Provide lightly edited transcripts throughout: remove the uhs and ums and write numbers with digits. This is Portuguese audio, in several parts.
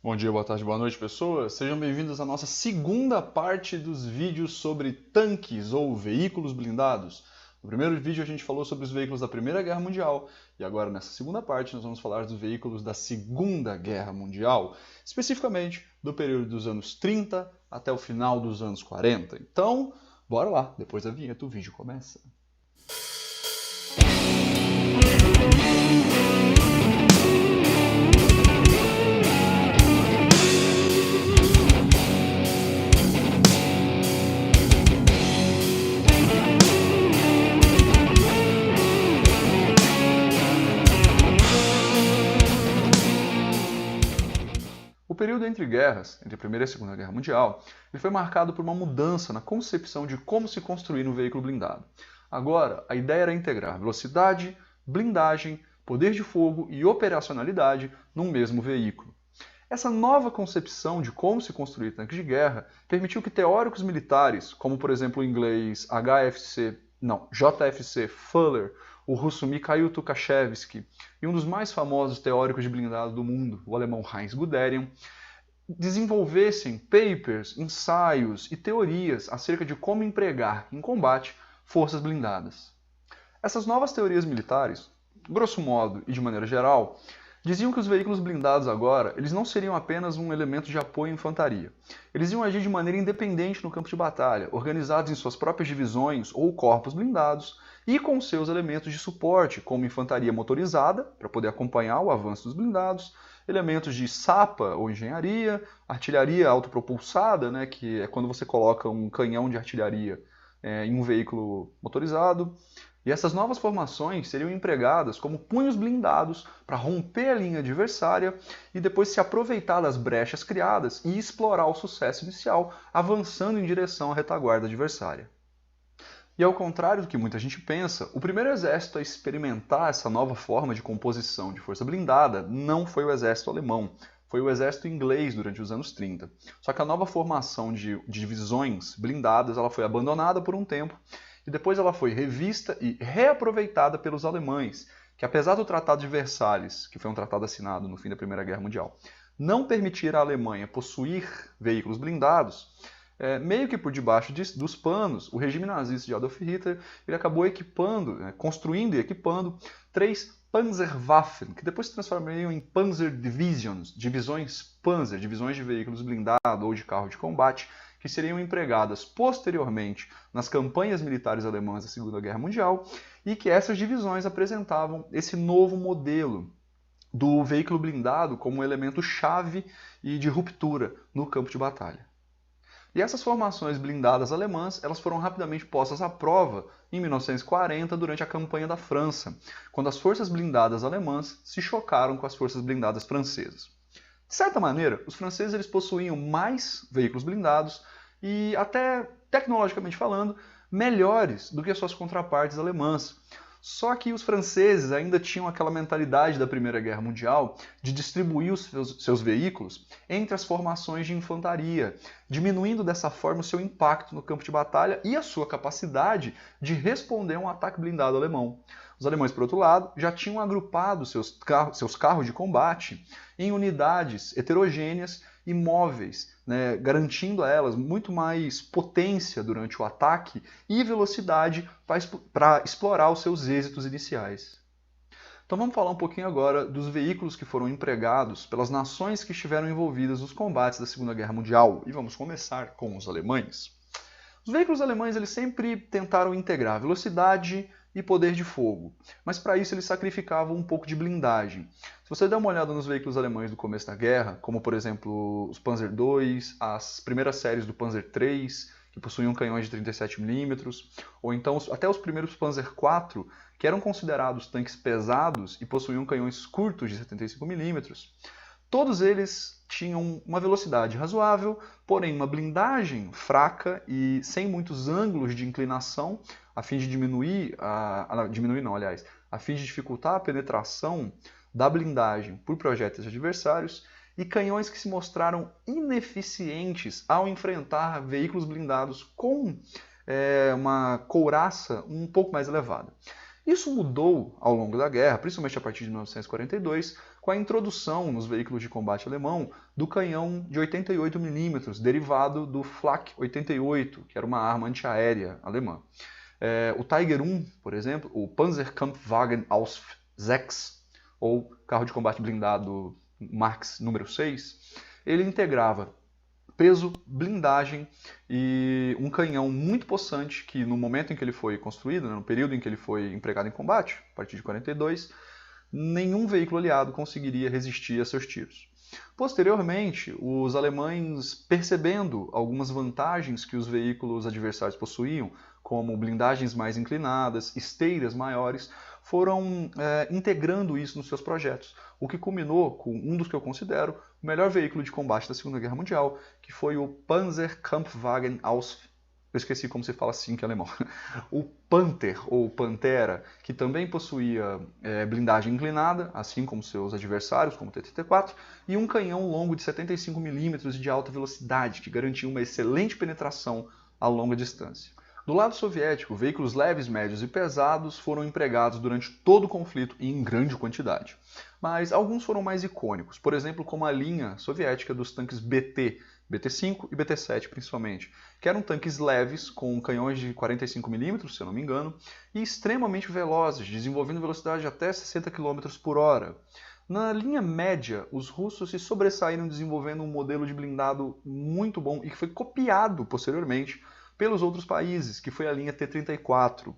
Bom dia, boa tarde, boa noite, pessoas. Sejam bem-vindos à nossa segunda parte dos vídeos sobre tanques ou veículos blindados. No primeiro vídeo a gente falou sobre os veículos da Primeira Guerra Mundial e agora nessa segunda parte nós vamos falar dos veículos da Segunda Guerra Mundial, especificamente do período dos anos 30 até o final dos anos 40. Então, bora lá, depois da vinheta o vídeo começa. O período entre guerras, entre a Primeira e a Segunda Guerra Mundial, ele foi marcado por uma mudança na concepção de como se construir um veículo blindado. Agora, a ideia era integrar velocidade, blindagem, poder de fogo e operacionalidade num mesmo veículo. Essa nova concepção de como se construir tanques de guerra permitiu que teóricos militares, como por exemplo o inglês JFC Fuller, o russo Mikhail Tukhachevsky e um dos mais famosos teóricos de blindado do mundo, o alemão Heinz Guderian, desenvolvessem papers, ensaios e teorias acerca de como empregar em combate forças blindadas. Essas novas teorias militares, grosso modo e de maneira geral, diziam que os veículos blindados agora eles não seriam apenas um elemento de apoio à infantaria. Eles iam agir de maneira independente no campo de batalha, organizados em suas próprias divisões ou corpos blindados e com seus elementos de suporte, como infantaria motorizada, para poder acompanhar o avanço dos blindados, elementos de sapa ou engenharia, artilharia autopropulsada, que é quando você coloca um canhão de artilharia em um veículo motorizado. E essas novas formações seriam empregadas como punhos blindados para romper a linha adversária e depois se aproveitar das brechas criadas e explorar o sucesso inicial, avançando em direção à retaguarda adversária. E ao contrário do que muita gente pensa, o primeiro exército a experimentar essa nova forma de composição de força blindada não foi o exército alemão, foi o exército inglês durante os anos 30. Só que a nova formação de divisões blindadas ela foi abandonada por um tempo e depois ela foi revista e reaproveitada pelos alemães, que apesar do Tratado de Versalhes, que foi um tratado assinado no fim da Primeira Guerra Mundial, não permitir à Alemanha possuir veículos blindados, meio que por debaixo dos panos, o regime nazista de Adolf Hitler ele acabou construindo e equipando 3 Panzerwaffen, que depois se transformariam em Panzer Divisions, divisões Panzer, divisões de veículos blindados ou de carro de combate, que seriam empregadas posteriormente nas campanhas militares alemãs da Segunda Guerra Mundial, e que essas divisões apresentavam esse novo modelo do veículo blindado como um elemento chave e de ruptura no campo de batalha. E essas formações blindadas alemãs elas foram rapidamente postas à prova em 1940 durante a campanha da França, quando as forças blindadas alemãs se chocaram com as forças blindadas francesas. De certa maneira, os franceses eles possuíam mais veículos blindados e, até tecnologicamente falando, melhores do que as suas contrapartes alemãs. Só que os franceses ainda tinham aquela mentalidade da Primeira Guerra Mundial de distribuir os seus veículos entre as formações de infantaria, diminuindo dessa forma o seu impacto no campo de batalha e a sua capacidade de responder a um ataque blindado alemão. Os alemães, por outro lado, já tinham agrupado seus carros de combate em unidades heterogêneas e móveis, garantindo a elas muito mais potência durante o ataque e velocidade para explorar os seus êxitos iniciais. Então vamos falar um pouquinho agora dos veículos que foram empregados pelas nações que estiveram envolvidas nos combates da Segunda Guerra Mundial. E vamos começar com os alemães. Os veículos alemães eles sempre tentaram integrar velocidade e poder de fogo, mas para isso eles sacrificavam um pouco de blindagem. Se você der uma olhada nos veículos alemães do começo da guerra, como por exemplo os Panzer II, as primeiras séries do Panzer III, que possuíam canhões de 37 mm, ou então até os primeiros Panzer IV, que eram considerados tanques pesados e possuíam canhões curtos de 75 mm, todos eles tinham uma velocidade razoável, porém uma blindagem fraca e sem muitos ângulos de inclinação, a fim de a fim de dificultar a penetração da blindagem por projéteis adversários, e canhões que se mostraram ineficientes ao enfrentar veículos blindados com uma couraça um pouco mais elevada. Isso mudou ao longo da guerra, principalmente a partir de 1942, com a introdução nos veículos de combate alemão do canhão de 88 mm, derivado do Flak 88, que era uma arma antiaérea alemã. O Tiger I, por exemplo, o Panzerkampfwagen Ausf 6, ou carro de combate blindado Marx número 6, ele integrava peso, blindagem e um canhão muito possante que no momento em que ele foi construído, no período em que ele foi empregado em combate, a partir de 42, nenhum veículo aliado conseguiria resistir a seus tiros. Posteriormente, os alemães, percebendo algumas vantagens que os veículos adversários possuíam, como blindagens mais inclinadas, esteiras maiores, foram integrando isso nos seus projetos, o que culminou com um dos que eu considero o melhor veículo de combate da Segunda Guerra Mundial, que foi o Panzerkampfwagen Ausf. Eu esqueci como se fala assim, que é alemão. O Panther, ou Pantera, que também possuía blindagem inclinada, assim como seus adversários, como o T-34, e um canhão longo de 75 mm de alta velocidade, que garantia uma excelente penetração a longa distância. Do lado soviético, veículos leves, médios e pesados foram empregados durante todo o conflito e em grande quantidade. Mas alguns foram mais icônicos, por exemplo, como a linha soviética dos tanques BT, BT-5 e BT-7 principalmente, que eram tanques leves, com canhões de 45 mm, se eu não me engano, e extremamente velozes, desenvolvendo velocidade de até 60 km por hora. Na linha média, os russos se sobressaíram desenvolvendo um modelo de blindado muito bom e que foi copiado posteriormente pelos outros países, que foi a linha T-34.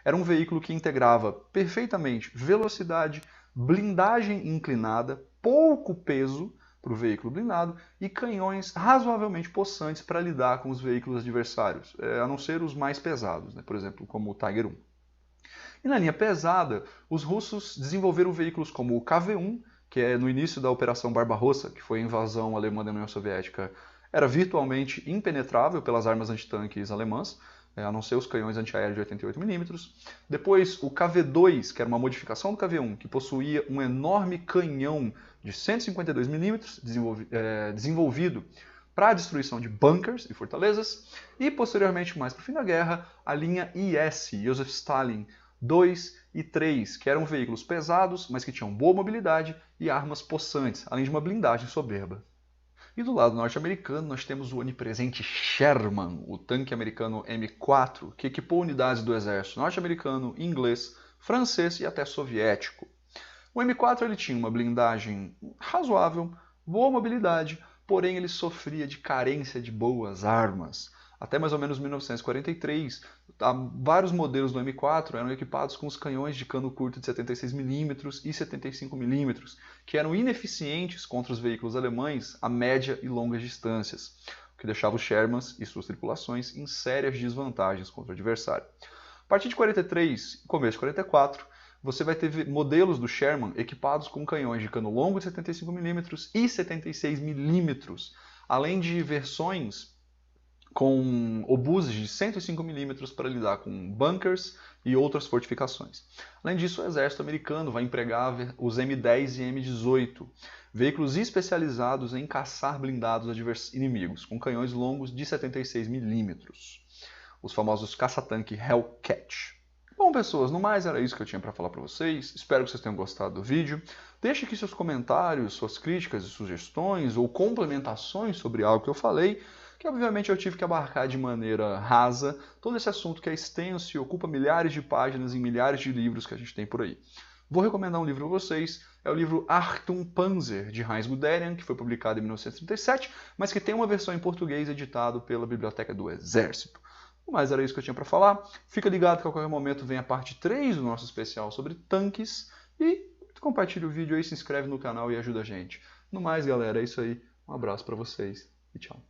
Era um veículo que integrava perfeitamente velocidade, blindagem inclinada, pouco peso para o veículo blindado e canhões razoavelmente possantes para lidar com os veículos adversários, a não ser os mais pesados, por exemplo, como o Tiger I. E na linha pesada, os russos desenvolveram veículos como o KV-1, que é no início da Operação Barbarossa, que foi a invasão alemã da União Soviética, era virtualmente impenetrável pelas armas antitanques alemãs, a não ser os canhões antiaéreos de 88 mm. Depois, o KV-2, que era uma modificação do KV-1, que possuía um enorme canhão de 152 mm, desenvolvido para a destruição de bunkers e fortalezas. E, posteriormente, mais para o fim da guerra, a linha IS, Joseph Stalin 2 e 3, que eram veículos pesados, mas que tinham boa mobilidade e armas possantes, além de uma blindagem soberba. E do lado norte-americano nós temos o onipresente Sherman, o tanque americano M4, que equipou unidades do exército norte-americano, inglês, francês e até soviético. O M4 ele tinha uma blindagem razoável, boa mobilidade, porém ele sofria de carência de boas armas. Até mais ou menos 1943, vários modelos do M4 eram equipados com os canhões de cano curto de 76 mm e 75 mm, que eram ineficientes contra os veículos alemães a média e longas distâncias, o que deixava os Shermans e suas tripulações em sérias desvantagens contra o adversário. A partir de 43 e começo de 44, você vai ter modelos do Sherman equipados com canhões de cano longo de 75 mm e 76 mm, além de versões com obuses de 105 mm para lidar com bunkers e outras fortificações. Além disso, o exército americano vai empregar os M10 e M18, veículos especializados em caçar blindados inimigos, com canhões longos de 76 mm, os famosos caça-tanque Hellcat. Bom, pessoas, no mais era isso que eu tinha para falar para vocês. Espero que vocês tenham gostado do vídeo. Deixe aqui seus comentários, suas críticas e sugestões ou complementações sobre algo que eu falei, que obviamente eu tive que abarcar de maneira rasa todo esse assunto que é extenso e ocupa milhares de páginas em milhares de livros que a gente tem por aí. Vou recomendar um livro a vocês, é o livro Achtung Panzer, de Heinz Guderian, que foi publicado em 1937, mas que tem uma versão em português editado pela Biblioteca do Exército. Mas era isso que eu tinha para falar. Fica ligado que a qualquer momento vem a parte 3 do nosso especial sobre tanques e compartilha o vídeo aí, se inscreve no canal e ajuda a gente. No mais, galera, é isso aí. Um abraço para vocês e tchau.